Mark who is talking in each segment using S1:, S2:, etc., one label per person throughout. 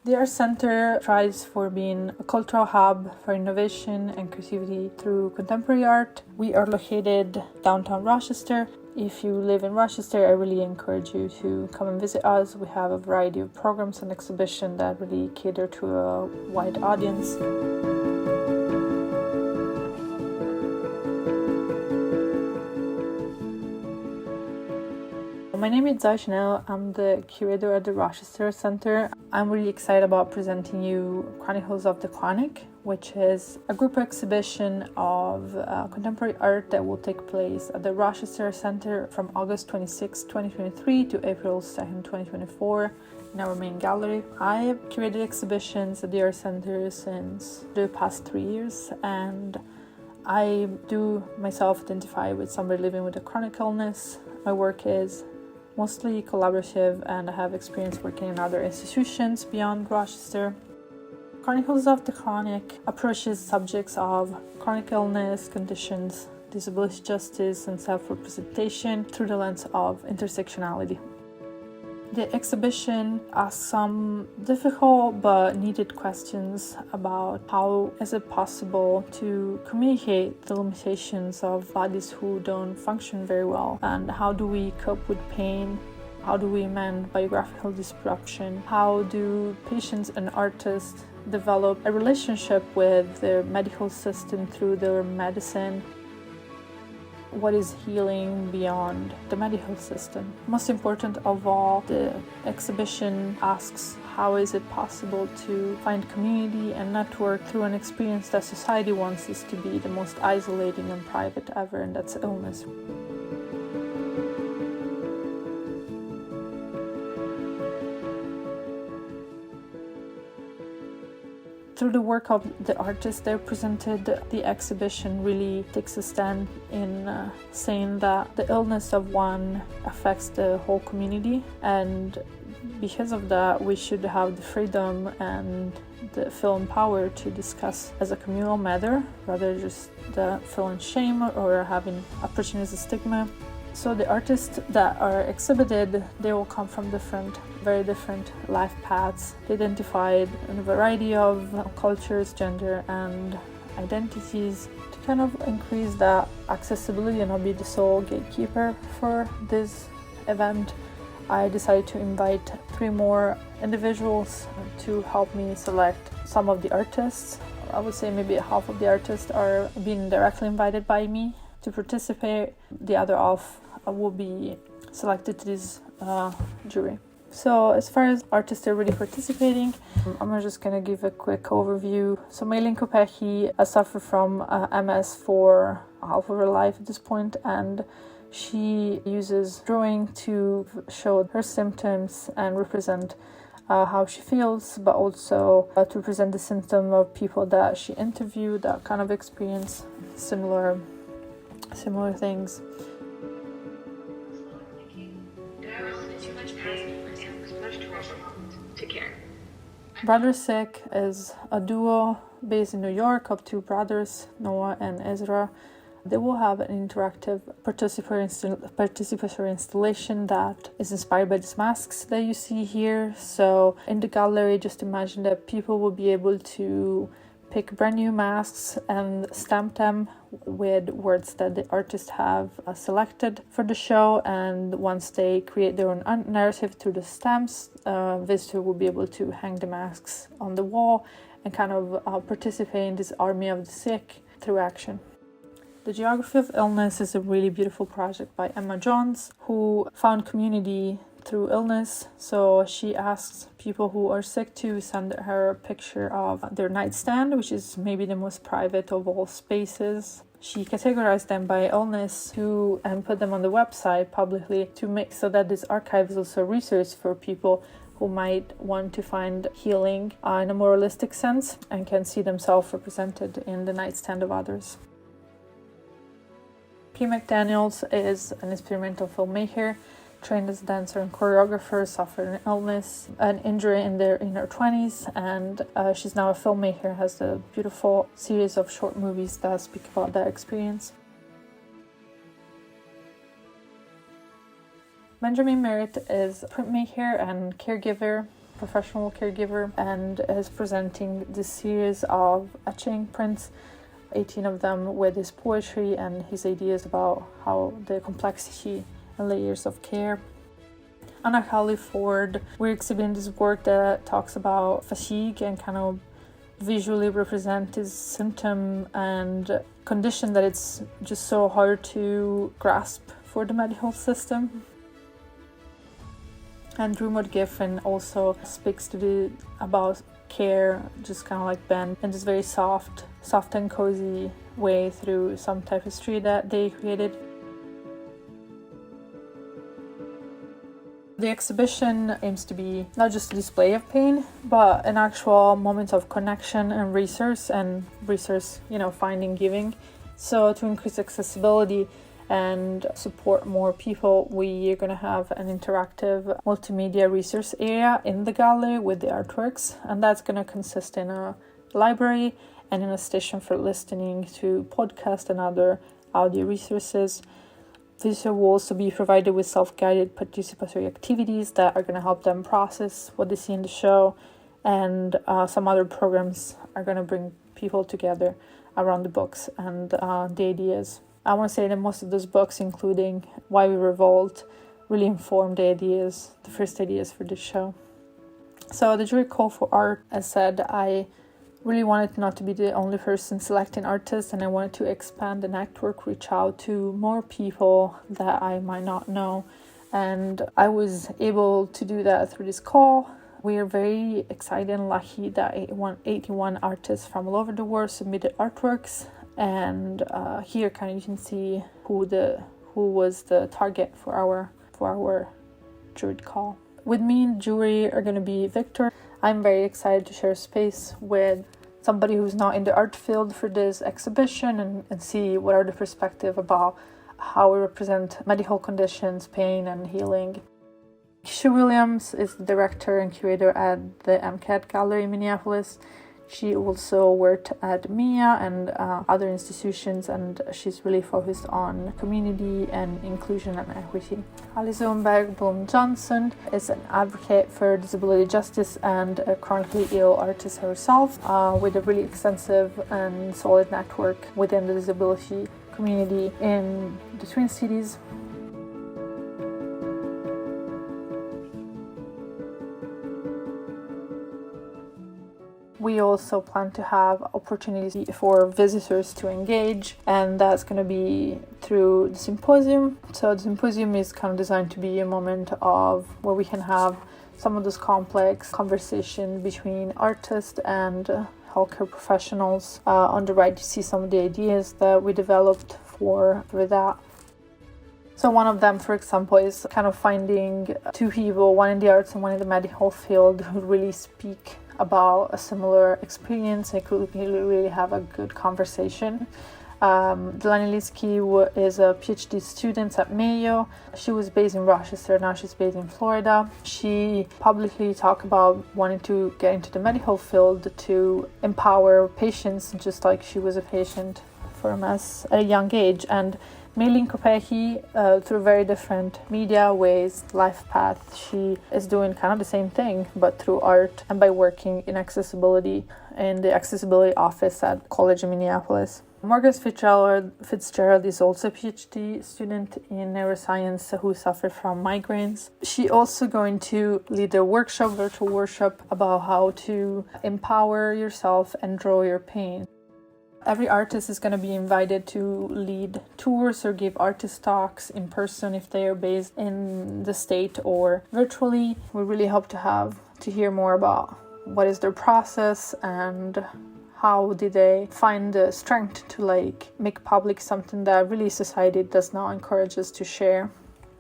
S1: The Art Center strives for being a cultural hub for innovation and creativity through contemporary art. We are located downtown Rochester. If you live in Rochester, I really encourage you to come and visit us. We have a variety of programs and exhibitions that really cater to a wide audience. My name is Zoe Cinel. I'm the curator at the Rochester Center. I'm really excited about presenting you Chronicles of the Chronic, which is a group exhibition of contemporary art that will take place at the Rochester Center from August 26, 2023 to April 2nd, 2024 in our main gallery. I have curated exhibitions at the Art Center since the past 3 years, and I do myself identify with somebody living with a chronic illness. My work is mostly collaborative, and I have experience working in other institutions beyond Rochester. Chronicles of the Chronic approaches subjects of chronic illness, conditions, disability justice, and self-representation through the lens of intersectionality. The exhibition asks some difficult but needed questions about how is it possible to communicate the limitations of bodies who don't function very well, and how do we cope with pain, how do we mend biographical disruption, how do patients and artists develop a relationship with their medical system through their medicine. What is healing beyond the medical system? Most important of all, the exhibition asks how is it possible to find community and network through an experience that society wants us to be the most isolating and private ever, and that's illness. Through the work of the artists they presented, the exhibition really takes a stand in saying that the illness of one affects the whole community, and because of that we should have the freedom and the feeling power to discuss as a communal matter rather than just feeling shame or having approaching as a stigma. So the artists that are exhibited, they will come from very different life paths. They identified in a variety of cultures, gender, and identities to kind of increase that accessibility and not be the sole gatekeeper for this event. I decided to invite 3 more individuals to help me select some of the artists. I would say maybe half of the artists are being directly invited by me to participate. The other half will be selected to this jury. So as far as artists are really participating, I'm just going to give a quick overview. So Maylin Kopecky suffered from MS for half of her life at this point, and she uses drawing to show her symptoms and represent how she feels, but also to present the symptom of people that she interviewed that kind of experience similar things. Brother Sick is a duo based in New York of 2 brothers, Noah and Ezra. They will have an interactive participatory installation that is inspired by these masks that you see here. So in the gallery, just imagine that people will be able to pick brand new masks and stamp them with words that the artists have selected for the show, and once they create their own narrative through the stamps, visitor will be able to hang the masks on the wall and kind of participate in this army of the sick through action. The Geography of Illness is a really beautiful project by Emma Jones, who found community through illness. So she asks people who are sick to send her a picture of their nightstand, which is maybe the most private of all spaces. She categorized them by illness and put them on the website publicly to make so that this archive is also a resource for people who might want to find healing in a more holistic sense and can see themselves represented in the nightstand of others. P. McDaniels is an experimental filmmaker, trained as a dancer and choreographer, suffered an illness, an injury in her 20s, and she's now a filmmaker, has a beautiful series of short movies that speak about that experience. Benjamin Merritt is a printmaker and caregiver. professional caregiver, and is presenting this series of etching prints, 18 of them, with his poetry and his ideas about how the complexity and layers of care. Anna Halliford, we're exhibiting this work that talks about fatigue and kind of visually represent this symptom and condition that it's just so hard to grasp for the medical system. And Drumod Giffen also speaks about care, just kind of like Ben, in this very soft and cozy way through some tapestry that they created. The exhibition aims to be not just a display of pain, but an actual moment of connection and research, finding, giving. So to increase accessibility and support more people, we are going to have an interactive multimedia resource area in the gallery with the artworks, and that's going to consist in a library and in a station for listening to podcasts and other audio resources. Visitors will also be provided with self-guided participatory activities that are going to help them process what they see in the show, and some other programs are going to bring people together around the books and the ideas. I want to say that most of those books, including Why We Revolt, really informed the first ideas for the show. So the jury call for art, as said, I really wanted not to be the only person selecting artists, and I wanted to expand the network, reach out to more people that I might not know, and I was able to do that through this call. We are very excited and lucky that 81 artists from all over the world submitted artworks, and here kind of you can see who was the target for our juried call. With me in the jury are going to be Victor. I'm very excited to share space with somebody who's not in the art field for this exhibition and see what are the perspectives about how we represent medical conditions, pain, and healing. Keisha Williams is the director and curator at the MCAD gallery in Minneapolis. She also worked at MIA and other institutions, and she's really focused on community and inclusion and equity. Alison Berglom Johnson is an advocate for disability justice and a chronically ill artist herself, with a really extensive and solid network within the disability community in the Twin Cities. We also plan to have opportunities for visitors to engage, and that's going to be through the symposium. So the symposium is kind of designed to be a moment of where we can have some of those complex conversations between artists and healthcare professionals. On the right, you see some of the ideas that we developed for that. So one of them, for example, is kind of finding two people, one in the arts and one in the medical field, who really speak about a similar experience and could really have a good conversation. Delaney Linsky is a PhD student at Mayo. She was based in Rochester, now she's based in Florida. She publicly talked about wanting to get into the medical field to empower patients, just like she was a patient for MS at a young age. And Maylene Kopecky, through very different media ways, life path, she is doing kind of the same thing, but through art and by working in accessibility in the accessibility office at college in Minneapolis. Morgan Fitzgerald is also a PhD student in neuroscience who suffered from migraines. She also going to lead a virtual workshop about how to empower yourself and draw your pain. Every artist is going to be invited to lead tours or give artist talks in person if they are based in the state or virtually. We really hope to hear more about what is their process and how did they find the strength to make public something that really society does not encourage us to share.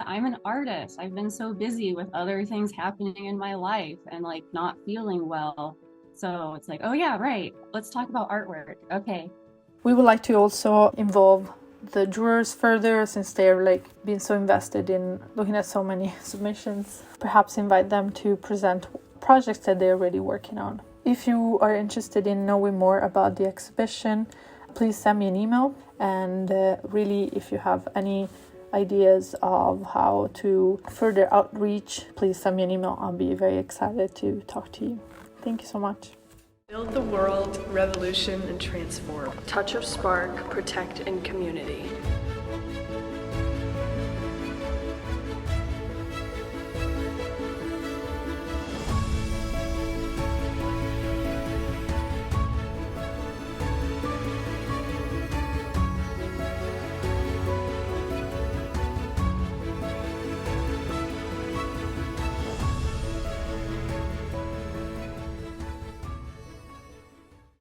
S2: I'm an artist. I've been so busy with other things happening in my life and not feeling well. So it's oh yeah, right. Let's talk about artwork. Okay.
S1: We would like to also involve the jurors further, since they're being so invested in looking at so many submissions. Perhaps invite them to present projects that they're already working on. If you are interested in knowing more about the exhibition, please send me an email. And really, if you have any ideas of how to further outreach, please send me an email. I'll be very excited to talk to you. Thank you so much.
S3: Build the world, revolution, and transform.
S4: Touch of spark, protect, and community.